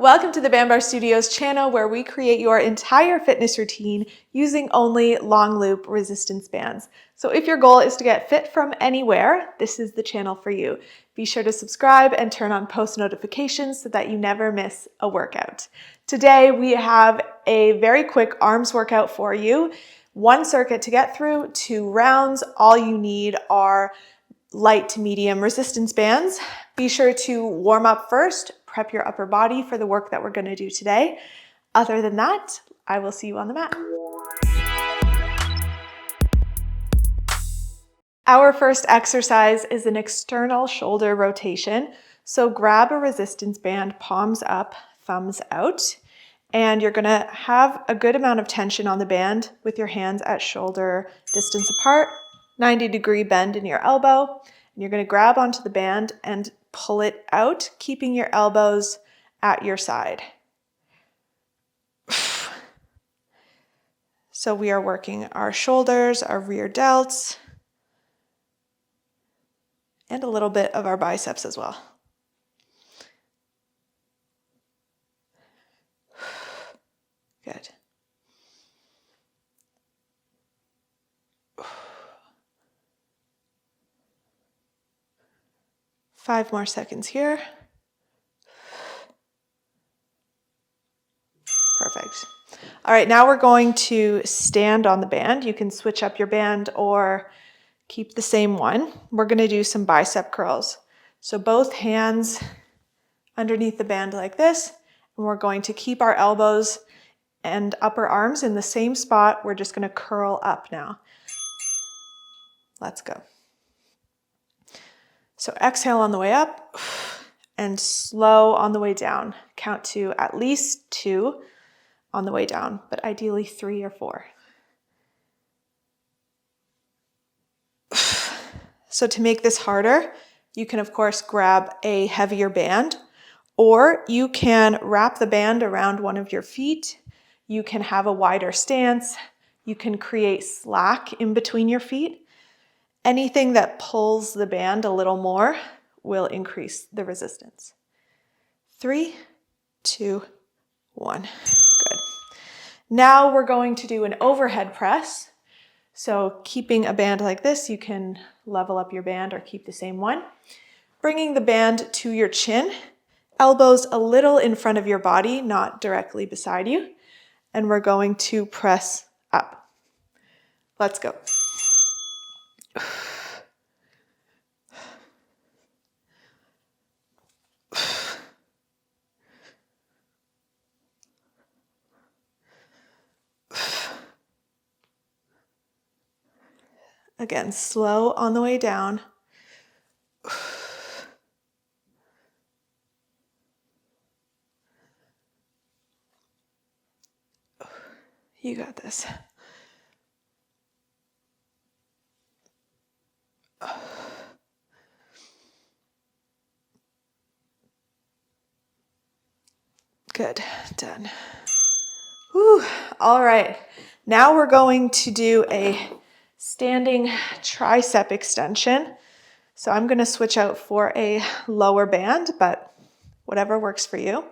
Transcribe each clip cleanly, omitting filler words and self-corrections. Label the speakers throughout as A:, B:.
A: Welcome to the Band Bar Studios channel where we create your entire fitness routine using only long loop resistance bands. So if your goal is to get fit from anywhere, this is the channel for you. Be sure to subscribe and turn on post notifications so that you never miss a workout. Today we have a very quick arms workout for you. 1 circuit to get through, 2 rounds. All you need are light to medium resistance bands. Be sure to warm up first, prep your upper body for the work that we're going to do today. Other than that, I will see you on the mat. Our first exercise is an external shoulder rotation. So grab a resistance band, palms up, thumbs out, and you're going to have a good amount of tension on the band with your hands at shoulder distance apart, 90-degree bend in your elbow. And you're going to grab onto the band and pull it out, keeping your elbows at your side. So we are working our shoulders, our rear delts, and a little bit of our biceps as well. Good. Five more seconds here. Perfect. All right, now we're going to stand on the band. You can switch up your band or keep the same one. We're going to do some bicep curls. So both hands underneath the band like this, and we're going to keep our elbows and upper arms in the same spot. We're just going to curl up now. Let's go. So exhale on the way up and slow on the way down. Count to at least 2 on the way down, but ideally 3 or 4. So to make this harder, you can of course grab a heavier band, or you can wrap the band around one of your feet. You can have a wider stance. You can create slack in between your feet. Anything that pulls the band a little more will increase the resistance. 3, 2, 1. Good. Now we're going to do an overhead press. So keeping a band like this, you can level up your band or keep the same one. Bringing the band to your chin, elbows a little in front of your body, not directly beside you. And we're going to press up. Let's go. Again, slow on the way down. You got this. Good, done. Whew. All right, now we're going to do a standing tricep extension. So I'm going to switch out for a lower band, but whatever works for you.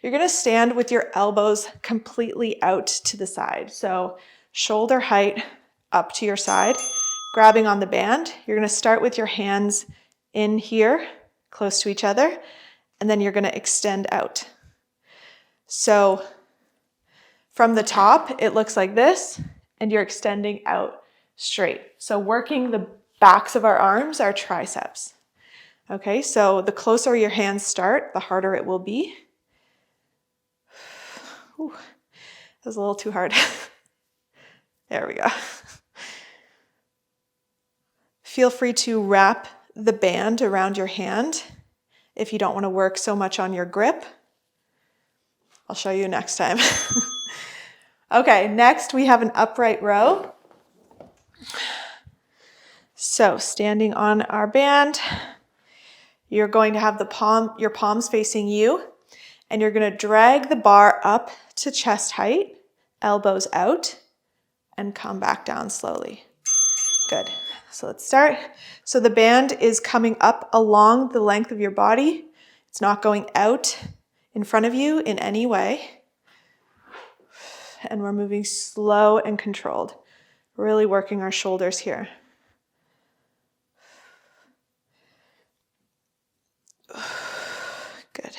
A: You're going to stand with your elbows completely out to the side. So shoulder height up to your side, grabbing on the band. You're going to start with your hands in here, close to each other, and then you're going to extend out. So from the top, it looks like this, and you're extending out straight. So working the backs of our arms, our triceps. Okay, so the closer your hands start, the harder it will be. Ooh, that was a little too hard. There we go. Feel free to wrap the band around your hand if you don't want to work so much on your grip. I'll show you next time. Okay, next we have an upright row. So standing on our band, you're going to have your palms facing you, and you're going to drag the bar up to chest height, elbows out, and come back down slowly. Good. So let's start. So the band is coming up along the length of your body. It's not going out in front of you in any way. And we're moving slow and controlled. Really working our shoulders here. Good.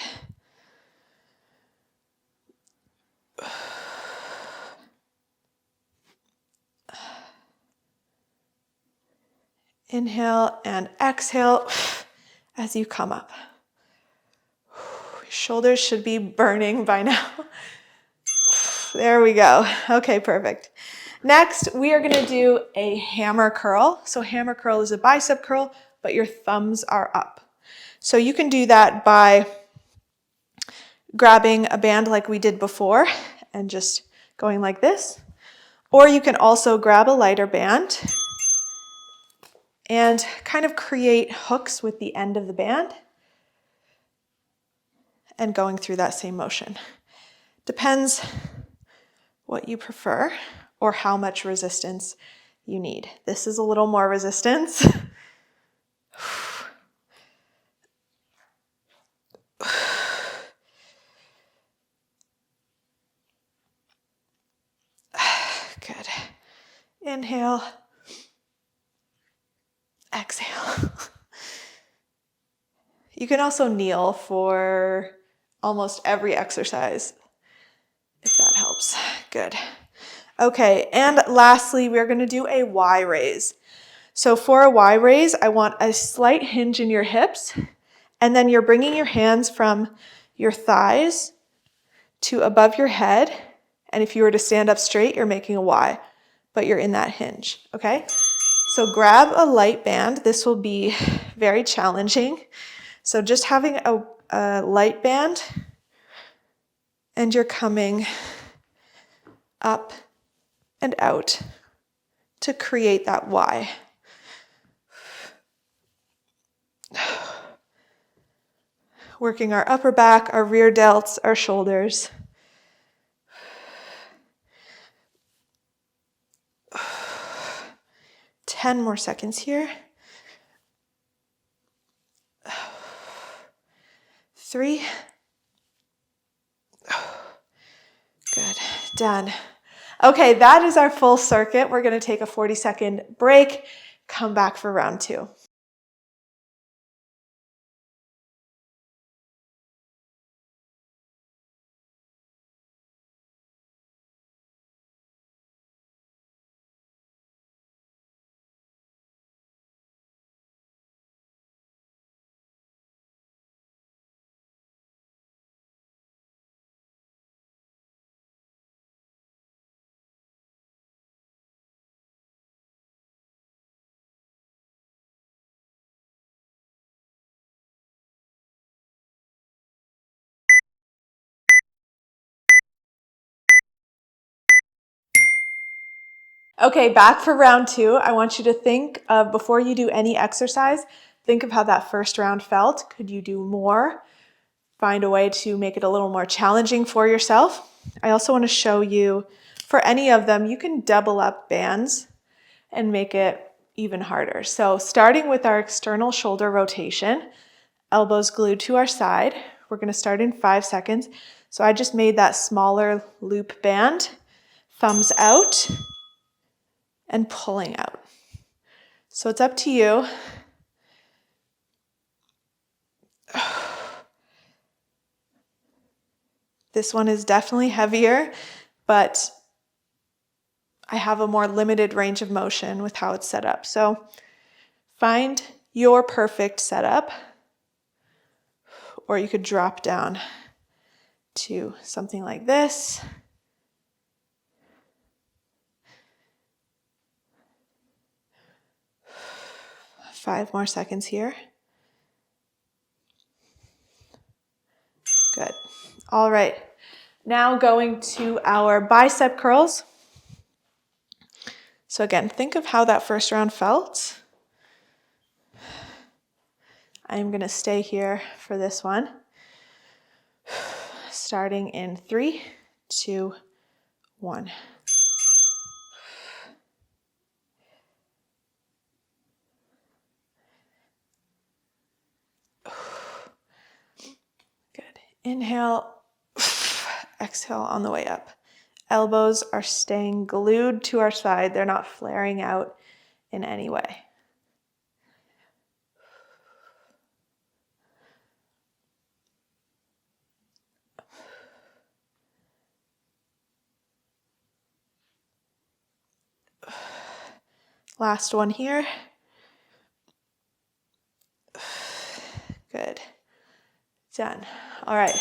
A: Inhale and exhale as you come up. Your shoulders should be burning by now. There we go. Okay, perfect. Next, we are going to do a hammer curl. So hammer curl is a bicep curl, but your thumbs are up. So you can do that by grabbing a band like we did before and just going like this. Or you can also grab a lighter band and kind of create hooks with the end of the band and going through that same motion. Depends what you prefer or how much resistance you need. This is a little more resistance. Good. Inhale. Exhale. You can also kneel for almost every exercise, if that helps. Good. Okay, and lastly, we're going to do a Y raise. So for a Y raise, I want a slight hinge in your hips, and then you're bringing your hands from your thighs to above your head. And if you were to stand up straight, you're making a Y, but you're in that hinge, okay? So grab a light band. This will be very challenging. So just having a light band, and you're coming up and out to create that Y. Working our upper back, our rear delts, our shoulders. Ten more seconds here. 3. Good. Done. Okay, that is our full circuit. We're going to take a 40-second break, come back for round 2. Okay, back for round 2. I want you to think of, before you do any exercise, think of how that first round felt. Could you do more? Find a way to make it a little more challenging for yourself. I also want to show you, for any of them, you can double up bands and make it even harder. So starting with our external shoulder rotation, elbows glued to our side. We're going to start in 5 seconds. So I just made that smaller loop band, thumbs out, and pulling out. So it's up to you. This one is definitely heavier, but I have a more limited range of motion with how it's set up. So find your perfect setup, or you could drop down to something like this. 5 more seconds here. Good. All right. Now going to our bicep curls. So again, think of how that first round felt. I'm going to stay here for this one. Starting in 3, 2, 1. Good. Inhale, exhale on the way up. Elbows are staying glued to our side. They're not flaring out in any way. Last one here. Good. Done. All right.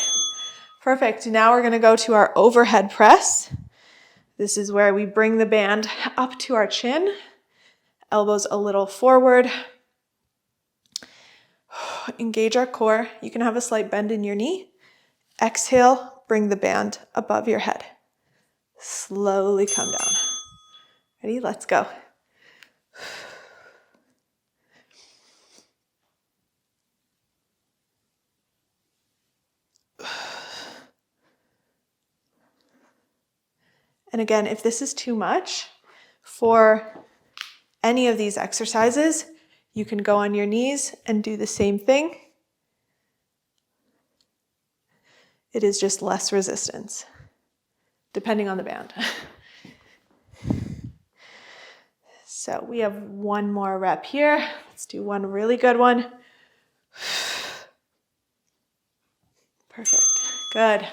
A: Perfect. Now we're going to go to our overhead press. This is where we bring the band up to our chin, elbows a little forward. Engage our core. You can have a slight bend in your knee. Exhale, bring the band above your head. Slowly come down. Ready? Let's go. And again, if this is too much for any of these exercises, you can go on your knees and do the same thing. It is just less resistance, depending on the band. So we have one more rep here. Let's do one really good one. Perfect. Good.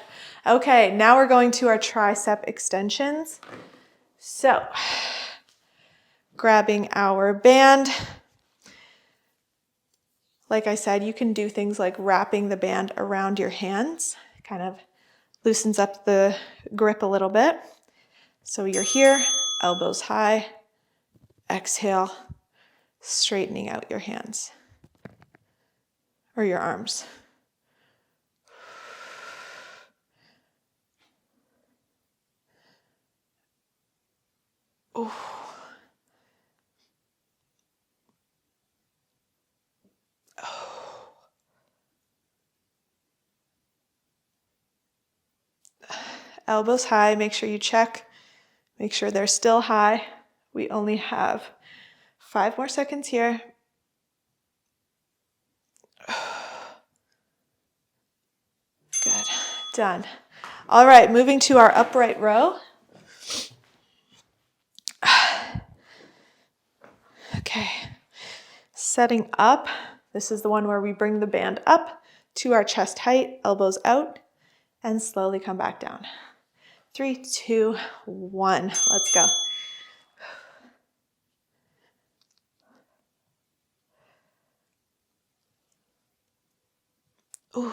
A: Okay, now we're going to our tricep extensions. So, grabbing our band. Like I said, you can do things like wrapping the band around your hands. Kind of loosens up the grip a little bit. So you're here, elbows high. Exhale, straightening out your hands or your arms. Ooh. Oh. Elbows high, make sure you check. Make sure they're still high. We only have 5 more seconds here. Good. Done. All right, moving to our upright row. Okay. Setting up. This is the one where we bring the band up to our chest height, elbows out, and slowly come back down. 3, 2, 1. Let's go. Ooh.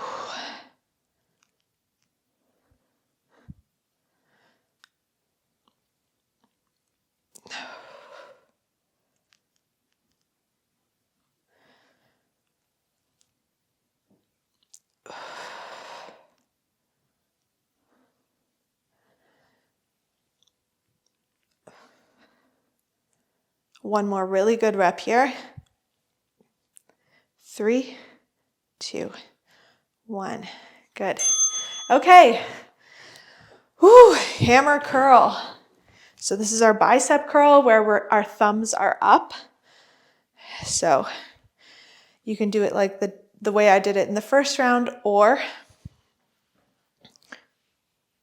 A: One more really good rep here. 3, 2, 1. Good. Okay. Woo, hammer curl. So this is our bicep curl where our thumbs are up. So you can do it like the way I did it in the first round, or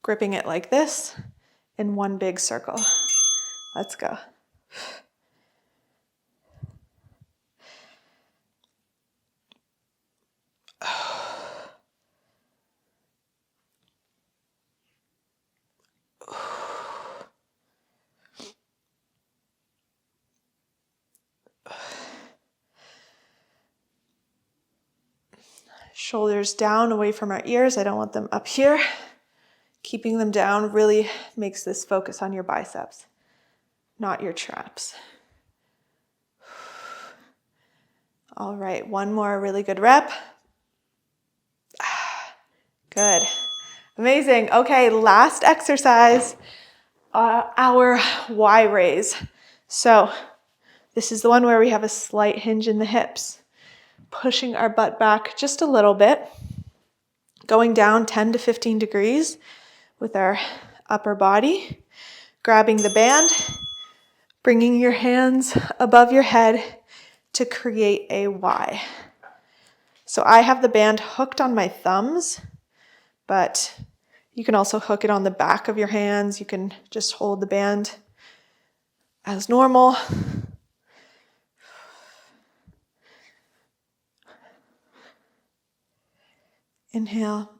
A: gripping it like this in one big circle. Let's go. Shoulders down away from our ears. I don't want them up here. Keeping them down really makes this focus on your biceps, not your traps. All right, one more really good rep. Good. Amazing. Okay, last exercise, our Y raise. So this is the one where we have a slight hinge in the hips, pushing our butt back just a little bit, going down 10 to 15 degrees with our upper body, grabbing the band, bringing your hands above your head to create a Y. So I have the band hooked on my thumbs. but you can also hook it on the back of your hands. You can just hold the band as normal. Inhale.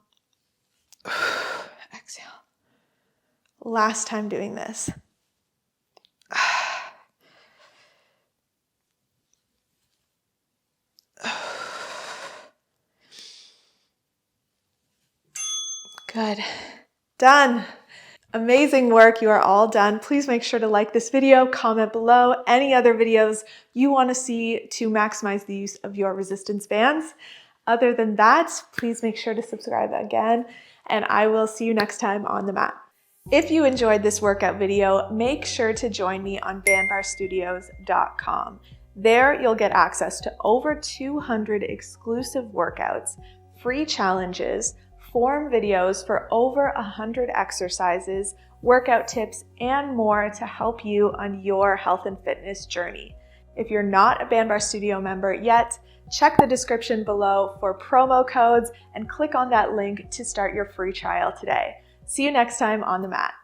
A: Exhale. Last time doing this. Good. Done. Amazing work. You are all done. Please make sure to like this video, comment below any other videos you want to see to maximize the use of your resistance bands. Other than that, please make sure to subscribe again, and I will see you next time on the mat. If you enjoyed this workout video, make sure to join me on bandbarstudios.com. There you'll get access to over 200 exclusive workouts, free challenges, form videos for over 100 exercises, workout tips, and more to help you on your health and fitness journey. If you're not a Bandbar Studio member yet, check the description below for promo codes and click on that link to start your free trial today. See you next time on the mat.